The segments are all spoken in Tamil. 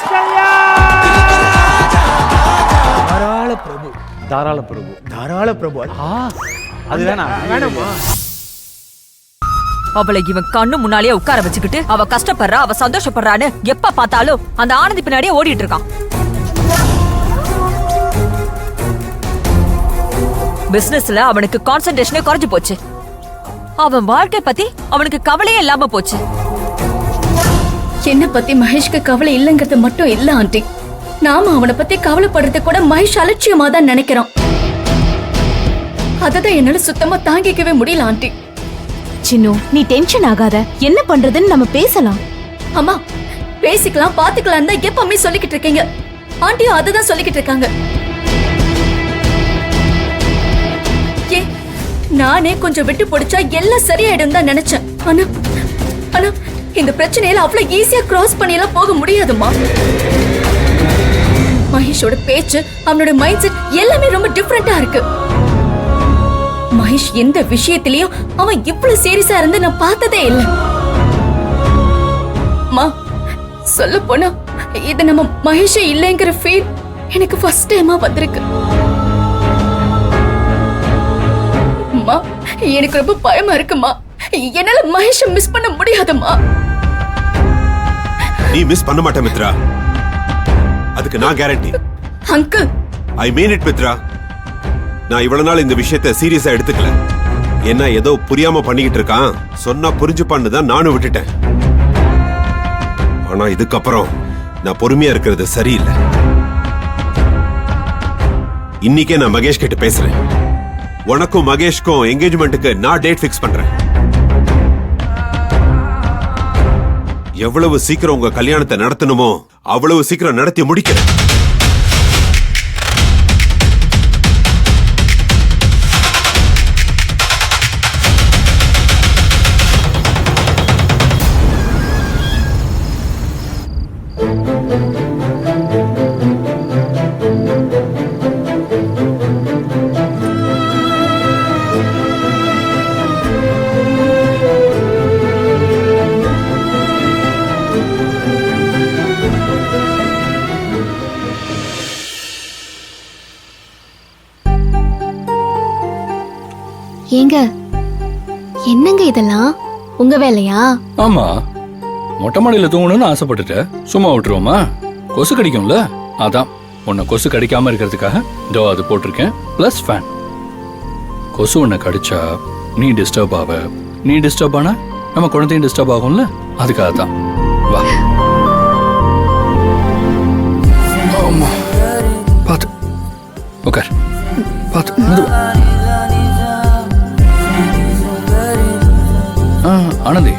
மகேஷ் கல்யாண். தாராள பிரபு அது வேணாமா? அவளை இவன் கண்ணு முன்னாலேயே உட்கார வச்சுக்கிட்டு அவ கஷ்டப்படுறா, அவ சந்தோஷப்படுறான்னு எப்ப பார்த்தாலும் அந்த ஆனந்தி பின்னாடியே ஓடிட்டு இருக்கான். பிசினஸ்ல அவனுக்கு கான்சென்ட்ரேஷனே குறைஞ்சு போச்சு. அவன் வாழ்க்கை பத்தி அவனுக்கு கவலையே இல்லாம போச்சு. என்ன பத்தி மகேஷ்க்கு கவலை இல்லங்கிறது மட்டும் இல்ல ஆண்டி, நாம அவனை பத்தி கவலைப்படுறது கூட மகேஷ் அலட்சியமா தான் நினைக்கிறான். அததான் என்னால சுத்தமா தாங்கிக்கவே முடியல ஆண்டி. சின்னு, நீ டென்ஷன் ஆகாத. என்ன பண்றதுன்னு நம்ம பேசலாம். அம்மா, பேசிக்கலாம் பாத்துக்கலாம் தான் எப்பவுமே சொல்லிக்கிட்டு இருக்கீங்க. ஆண்டியும் அதுதான் சொல்லிக்கிட்டு இருக்காங்க. ஏ, நானே கொஞ்சம் விட்டு பிடிச்சா எல்லாம் சரியாயிடும் தான் நினைச்சேன். ஆனா இந்த பிரச்சனையில அவ்வளவு ஈஸியா கிராஸ் பண்ணியெல்லாம் போக முடியாதுமா. மகேஷோட பேச்சு, அவனோட மைண்ட் செட் எல்லாமே ரொம்ப டிஃபரெண்டா இருக்கு. மகேஷ் எந்த விஷயத்திலயும் அவன் இவ்வளவு சீரியஸா இருந்து நான் பார்த்ததே இல்லை. சொல்ல போனா இது நம்ம மகேஷே இல்லைங்கிற ஃபீல் எனக்கு ஃபர்ஸ்ட் டைமா வந்திருக்கு. அம்மா, எனக்கு ரொம்ப பயமா இருக்குமா. என்னால மகேஷை மிஸ் பண்ண முடியாதுமா. நீ மிஸ் பண்ண மாட்ட மித்ரா, அதுக்கு நான் guarantee. Uncle, I mean it Mitra. நான் இவ்வளவு நாள் இந்த விஷயத்தை சீரியஸா எடுத்துக்கல. என்ன ஏதோ புரியாம பண்ணிக்கிட்டு இருக்கான், சொன்னா புரிஞ்சுப்பான்னு தான் நானும் விட்டுட்டேன். ஆனா இதுக்கப்புறம் நான் பொறுமையா இருக்கிறது சரியில்லை. இன்னைக்கே நான் மகேஷ் கிட்ட பேசுறேன். உனக்கும் மகேஷ்க்கும் என்கேஜ்மெண்ட்டுக்கு நான் டேட் ஃபிக்ஸ் பண்றேன். எவ்வளவு சீக்கிரம் உங்க கல்யாணத்தை நடத்தணுமோ அவ்வளவு சீக்கிரம் நடத்தி முடிக்கிறேன். ஏங்க, என்னங்க இதெல்லாம் உங்க வேலையா? ஆமா, மொட்டை மாடியில தூங்கணும்னு ஆசைப்பட்டுட்ட, சும்மா விட்டுருவோமா? கொசு கடிக்கும்ல, அதான் உன்னை கொசு கடிக்காம இருக்கிறதுக்காக இதோ அது போட்டிருக்கேன், பிளஸ் ஃபேன். கொசு உன்னை கடிச்சா நீ டிஸ்டர்ப் ஆவ, நீ டிஸ்டர்ப் ஆனா நம்ம குழந்தையும் டிஸ்டர்ப் ஆகும்ல, அதுக்காக தான். வா, பாத்து உட்கார், பாத்து. ஆனந்தி,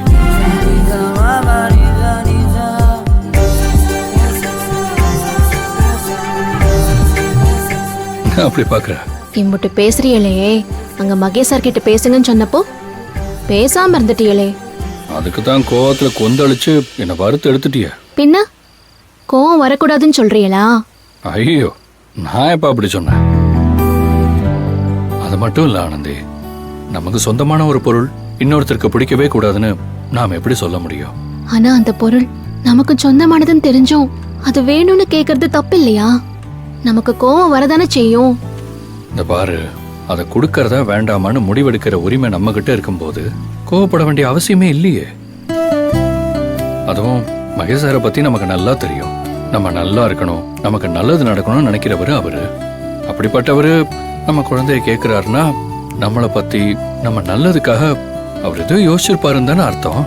அப்படி பாக்குற இம்புட்டு பேசுறியலே, அங்க மகேஷ் சார் கிட்ட பேசுங்கன்னு சொன்னப்போ பேசாம இருந்துட்டியலே. அதுக்குதான் கோவத்துல கொந்தளிச்சு என்ன வறுத்து எடுத்துட்டிய. பின்ன கோவம் வரக்கூடாதுன்னு சொல்றீங்களா? ஐயோ, நான் எப்ப அப்படி சொன்னேன்? அது மட்டும் இல்ல ஆனந்தி, நமக்கு சொந்தமான ஒரு பொருள் இன்னொருத்தருக்கு பிடிக்கவே கூடாதுன்னு நாம எப்படி சொல்ல முடியும்? ஆனா அந்த பொருள் நமக்கு சொந்தமானதுன்னு தெரிஞ்சும் அது வேணும்னு கேக்குறது தப்பு இல்லையா? நமக்கு கோவம் வரதானே செய்யும். இந்த பாரு, அதை கொடுக்கறதா வேண்டாமான்னு முடிவெடுக்கிற உரிமை நம்ம கிட்ட இருக்கும்போது கோவப்பட வேண்டிய அவசியமே இல்லையே. அதுவும் மகேஷ் சாரை பத்தி நமக்கு நல்லா தெரியும். நம்ம நல்லா இருக்கணும், நமக்கு நல்லது நடக்கணும்னு நினைக்கிறவரு அவரு. அப்படிப்பட்டவரு நம்ம குழந்தைய கேட்கிறாருன்னா நம்மளை பத்தி நம்ம நல்லதுக்காக அவர் ஏதோ யோசிச்சிருப்பாருன்னு தானே அர்த்தம்.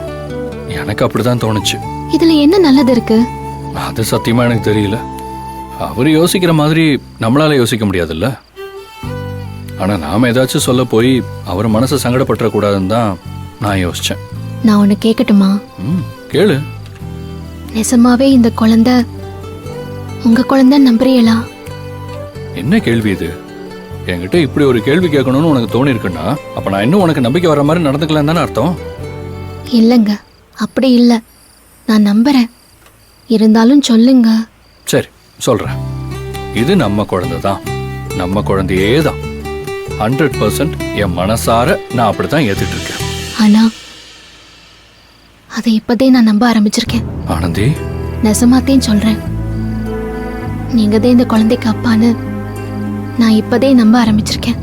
எனக்கு அப்படிதான் தோணுச்சு. இதுல என்ன நல்லது இருக்கு? அது சத்தியமா எனக்கு தெரியல. அவரு யோசிக்கிற மாதிரி நம்மளால யோசிக்க முடியாதுல்ல. ஆனா நாம ஏதாச்சும் சொல்ல போய் அவர் மனசை சங்கடப்பட்டுற கூடாதுன்னு தான் நான் யோசிச்சேன். நான் ஒண்ணு கேட்கட்டுமா? கேளு. நிஜமாவே இந்த குழந்தை உங்க குழந்தை நம்புறீங்களா? என்ன கேள்வி இது? என்கிட்ட இப்படி ஒரு கேள்வி கேட்கணும்னு உனக்கு தோணி இருக்குன்னா அப்ப நான் இன்னும் உனக்கு நம்பிக்கை வர மாதிரி நடந்துக்கலாம் தானே அர்த்தம். இல்லங்க, அப்படி இல்ல, நான் நம்புறேன். இருந்தாலும் சொல்லுங்க. சரி, சொல்றேன். இது நம்ம குழந்தை தான், நம்ம குழந்தையே தான். 100% என் மனசார நான் அப்படித்தான் ஏத்துட்டு இருக்கேன். ஆனா அதை இப்பதே நான் நம்ப ஆரம்பிச்சிருக்கேன். ஆனந்தி, நெசமாத்தையும் சொல்றேன். நீங்க தான் இந்த குழந்தைக்கு அப்பான்னு நான் இப்பதே நம்ப ஆரம்பிச்சிருக்கேன்.